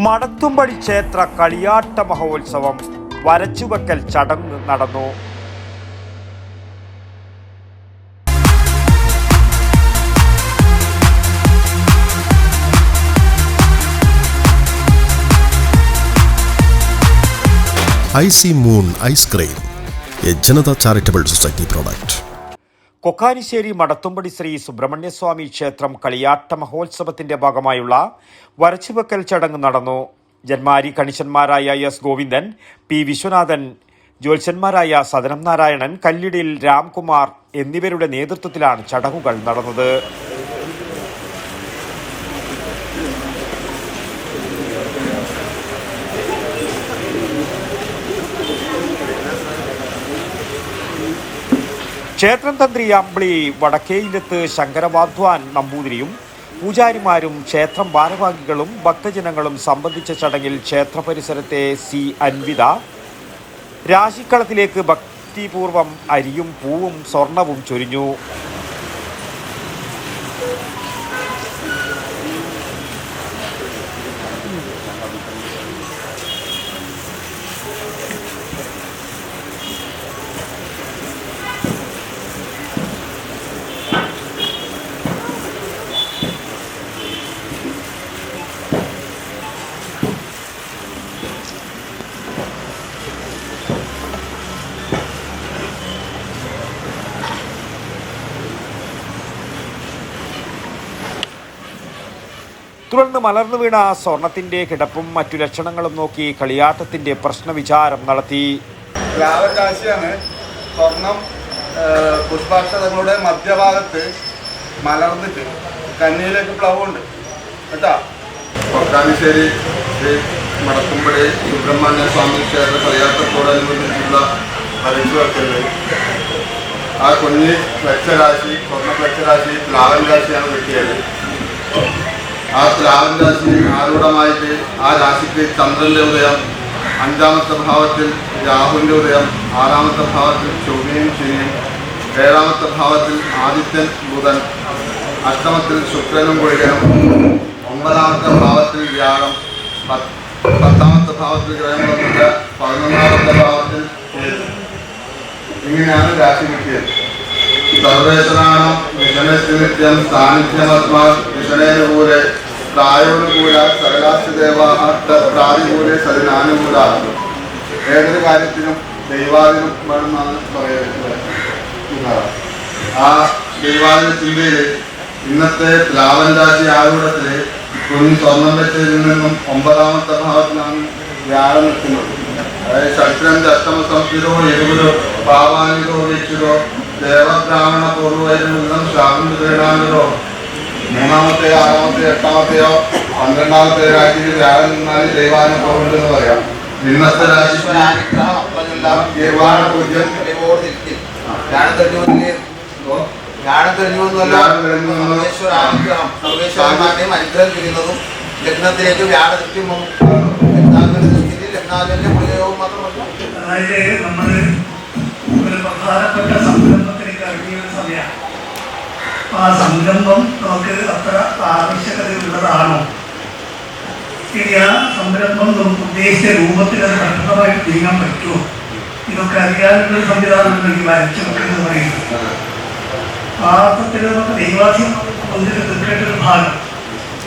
മടത്തുംപടി ക്ഷേത്ര കളിയാട്ട മഹോത്സവം വരച്ചുവെക്കൽ ചടങ്ങ് നടന്നു. Icy moon ice cream, A Janatha charitable society product. Kokkanissery Madathumpadi Sri Subrahmanyaswamy ക്ഷേത്രം കളിയാട്ട മഹോത്സവത്തിന്റെ ഭാഗമായുള്ള വരച്ചുവെക്കൽ ചടങ്ങ് നടന്നു. ജന്മാരി കണിശന്മാരായ എസ് ഗോവിന്ദൻ, പി വിശ്വനാഥൻ, ജ്യോത്സ്യന്മാരായ സദനം നാരായണൻ, കല്ലിടിൽ രാംകുമാർ എന്നിവരുടെ നേതൃത്വത്തിലാണ് ചടങ്ങുകൾ നടന്നത്. ക്ഷേത്രം തന്ത്രി അമ്പിളി വടക്കേയിലത്ത് ശങ്കരവാധ്വാൻ നമ്പൂതിരിയും പൂജാരിമാരും ക്ഷേത്രം ഭാരവാഹികളും ഭക്തജനങ്ങളും സംബന്ധിച്ച ചടങ്ങിൽ ക്ഷേത്ര പരിസരത്തെ സി അൻവിത രാശിക്കളത്തിലേക്ക് ഭക്തിപൂർവം അരിയും പൂവും സ്വർണവും ചൊരിഞ്ഞു. തുടർന്ന് മലർന്നു വീണ സ്വർണത്തിന്റെ കിടപ്പും മറ്റു ലക്ഷണങ്ങളും നോക്കി കളിയാട്ടത്തിന്റെ പ്രശ്നവിചാരം നടത്തി. രാശിയാണ് സ്വർണം പുഷ്പാക്ഷതങ്ങളുടെ മധ്യഭാഗത്ത് മലർന്നിട്ട് കന്നിയിലേക്ക് പ്ലവുണ്ട് കേട്ടാ. കൊക്കാനിശ്ശേരി ശ്രീ മടത്തുംപടി സുബ്രഹ്മണ്യ സ്വാമി ക്ഷേത്ര കളിയാട്ടത്തോടനുബന്ധിച്ചുള്ള വരച്ചുവെക്കല് ആ കുഞ്ഞ് ലക്ഷരാശി, സ്വർണ്ണ ലക്ഷരാശി പ്ലാവൻ രാശിയാണ് വെട്ടിയത്. ആ പ്ലാവൻ രാശി ആരൂഢമായിട്ട് ആ രാശിക്ക് ചന്ദ്രന്റെ ഉദയം, 5ാമത്തെ ഭാവത്തിൽ രാഹുവിൻ്റെ ഉദയം, 6ാമത്തെ ഭാവത്തിൽ ചൊവ്വയും ശനിയും, 7ാമത്തെ ഭാവത്തിൽ ആദിത്യൻ ബുധൻ, 8ാമത്തിൽ ശുക്രനും കുളികനും, 9ാമത്തെ ഭാവത്തിൽ വ്യാഴം, 10ാമത്തെ ഭാവത്തിൽ ഗ്രഹങ്ങളുണ്ട്, 11ാമത്തെ ഭാവത്തിൽ ഇങ്ങനെയാണ് രാശി കിട്ടിയത്. സർവേശ്വരാണം വിഷണസ്യ നിത്യം സാന്നിധ്യമാത്മാ വിഷണേനുകൂലെ പ്രായോനുകൂല സകലാസ്യദേവാഹ പ്രാതികൂലെ സതിനാനുകൂല. ഏതൊരു കാര്യത്തിനും ദൈവാധീനം വേണമെന്നാണ് പറയുന്നത്. ആ ദൈവാധീന ചിന്തയിൽ ഇന്നത്തെ പ്ലാവൻ രാശി ആരൂഢത്തിൽ കുഞ്ഞ് സ്വർണം വെച്ചതിൽ നിന്നും 9ാമത്തെ ഭാവത്തിലാണ് വ്യാഴം നിൽക്കുന്നത്. അതായത് ഷഡ്രഞ്ച അഷ്ടമ സംസ്ഥിതോ എരുവിലോ പാവാനിതോ വീക്ഷിതോ ദേവബ്രാഹ്മണ പൂർവ്വം ശ്രാവണോ 3ാമത്തെയോ 6ാമത്തെയോ 8ാമത്തെയോ 12ാമത്തെ രാശിയിൽ വ്യാഴം നിന്നാൽ ദൈവാനുഭവം ഉണ്ടെന്ന് പറയാം. ഇന്നത്തെ രാശി ലഗ്നത്തിലേക്ക് വ്യാഴത്തിലും അതായത് നമ്മൾ ഒരു പ്രധാനപ്പെട്ട സംരംഭത്തിലേക്ക് ഇറങ്ങിയ ഒരു സമയമാണ്. ആ സംരംഭം നമുക്ക് അത്ര ആവശ്യകതയുള്ളതാണോ, ഇനി ആ സംരംഭം നമുക്ക് ഉദ്ദേശിച്ച രൂപത്തിൽ അത് കഠിനമായിട്ട് നീങ്ങാൻ പറ്റുമോ, ഇതൊക്കെ അറിയാനുള്ള സംവിധാനമാണ് ഈ വരച്ചുവെക്കെന്ന് പറയുന്നത്. ആ അർത്ഥത്തിൽ നമുക്ക് ദൈവാധീനം ഒന്നിൽ തീർക്കേണ്ട ഒരു ഭാഗം.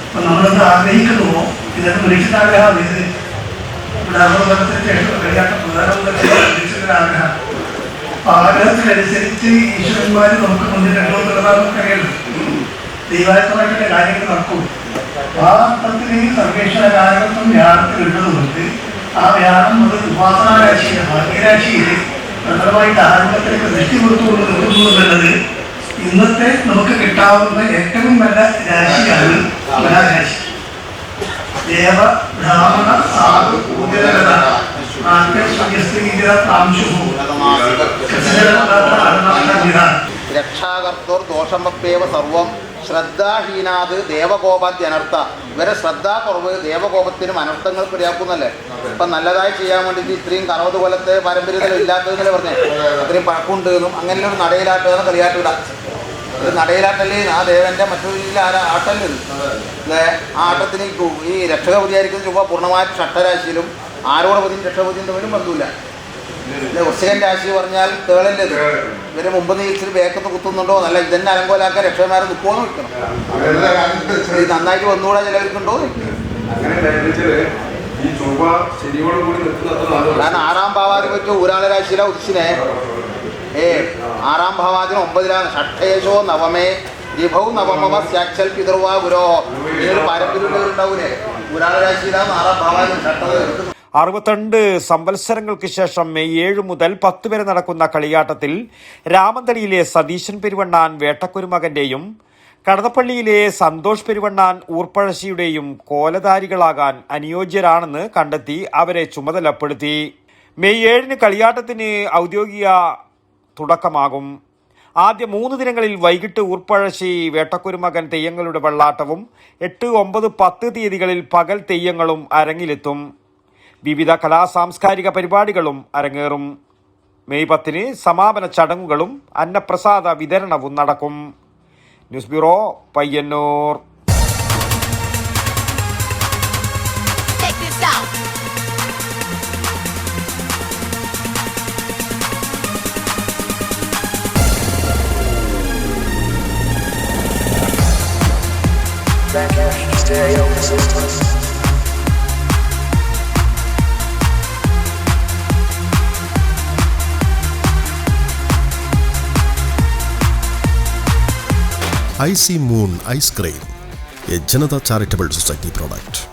അപ്പം നമ്മളത് ആഗ്രഹിക്കുന്നുവോ, ഇതൊക്കെ മനുഷ്യനാഗ്രഹം. ഇത് ഇവിടെ അറുപത്തി ശേഷം കളിയാട്ട പ്രധാനമന്ത്രിയാഗ്രഹം. ആഗ്രഹത്തിനനുസരിച്ച് ഈശ്വരന്മാർ നമുക്ക് മുന്നിൽ നമുക്കറിയാലോ, ദൈവായത്തമായിട്ടുള്ള കാര്യങ്ങൾ നടക്കും. ആ അർത്ഥത്തിൽ സർവേശ്വരാഗ്രഹം വ്യാഴത്തിലുള്ളതുകൊണ്ട് ആ വ്യാഴം അത് ഉപാസനാരാശിയുടെ ഭാഗ്യരാശിയിൽ പ്രധാനമായിട്ട് ആരംഭത്തിലേക്ക് ദൃഷ്ടി കൊടുത്തുകൊണ്ട് നിൽക്കുന്നു എന്നുള്ളത് ഇന്നത്തെ നമുക്ക് കിട്ടാവുന്ന ഏറ്റവും നല്ല രാശിയാണ് തുലാരാശി. ദേവ ബ്രാഹ്മണ സാധു രക്ഷാകർത്തോർ ദോഷമപ്പേവ സർവം ശ്രദ്ധാഹീനാത് ദേവകോപാദ്യനർത്ഥ. ഇവരെ ശ്രദ്ധാക്കുറവ് ദേവകോപത്തിനും അനർത്ഥങ്ങൾക്ക് ഇടയാക്കുന്നല്ലേ. അപ്പം നല്ലതായി ചെയ്യാൻ വേണ്ടിയിട്ട് ഇത്രയും 60 കൊല്ലത്തെ പാരമ്പര്യത്തിൽ ഇല്ലാത്തതെന്നല്ലേ പറഞ്ഞേ, അത്രയും പഴക്കമുണ്ട് എന്നും അങ്ങനെയൊരു നടയിലാട്ടം കളിയാട്ടിവിടാം. നടയിലാട്ടല്ലേ ആ ദേവന്റെ മറ്റൊരു രീതിയിൽ ആട്ടല്ലേ അല്ലേ? ആ ആട്ടത്തിന് ഈ രക്ഷക വിചാരിക്കുന്ന രൂപ പൂർണ്ണമായിട്ട് ഷട്ടരാശിയിലും ആരോട് പതിയും രക്ഷപതിയും തമ്മിലും ബന്ധമില്ല. വൃശ്ചികൻ രാശി പറഞ്ഞാൽ തേളല്ലേ ഇത്. ഇവര് മുമ്പ് നീ ഇച്ചിരി ബേക്കത്ത് കുത്തുന്നുണ്ടോ നല്ല ഇതന്നെ അലങ്കോലാക്കാൻ രക്ഷകന്മാരെ നിൽക്കുമോന്ന് നിൽക്കണം. ഇത് നന്നായിട്ട് വന്നുകൂടാ ചിലവർക്കുണ്ടോ? കാരണം 6ാം ഭാവാധിപത്യം ഊരാള രാശിയിലെ ഉദിച്ചിനെ 6ാം ഭാവാദിന് 9ലാണ്. ഷട്ടേശോ നവമേ രിഭൗ നവമ സാക്ഷൽ പിതൃവാ ഗുരോ. ഇങ്ങനൊരു പാരമ്പര്യമുള്ളവരുണ്ടാവൂലേ? ഊരാള രാശിയിലാണ് 6ാം ഭാവാദിന് ഷട്ടത്. 62 സംവത്സരങ്ങൾക്ക് ശേഷം മെയ് 7 മുതൽ 10 വരെ നടക്കുന്ന കളിയാട്ടത്തിൽ രാമന്തളിയിലെ സതീശൻ പെരുവണ്ണാൻ വേട്ടക്കുരുമകന്റെയും കടന്നപ്പള്ളിയിലെ സന്തോഷ് പെരുവണ്ണാൻ ഊർപ്പഴശ്ശിയുടെയും കോലധാരികളാകാൻ അനുയോജ്യരാണെന്ന് കണ്ടെത്തി അവരെ ചുമതലപ്പെടുത്തി. മെയ് 7 കളിയാട്ടത്തിന് ഔദ്യോഗിക തുടക്കമാകും. ആദ്യ 3 ദിനങ്ങളിൽ വൈകിട്ട് ഊർപ്പഴശ്ശി വേട്ടക്കുരുമകൻ തെയ്യങ്ങളുടെ വെള്ളാട്ടവും 8, 9, 10 തീയതികളിൽ പകൽ തെയ്യങ്ങളും അരങ്ങിലെത്തും. വിവിധ സാംസ്കാരിക പരിപാടികളും അരങ്ങേറും. മെയ് 10 സമാപന ചടങ്ങുകളും അന്നപ്രസാദ വിതരണവും നടക്കും. News bureau, Payyanur. IC Moon Ice Cream, a Janata Charitable Society product.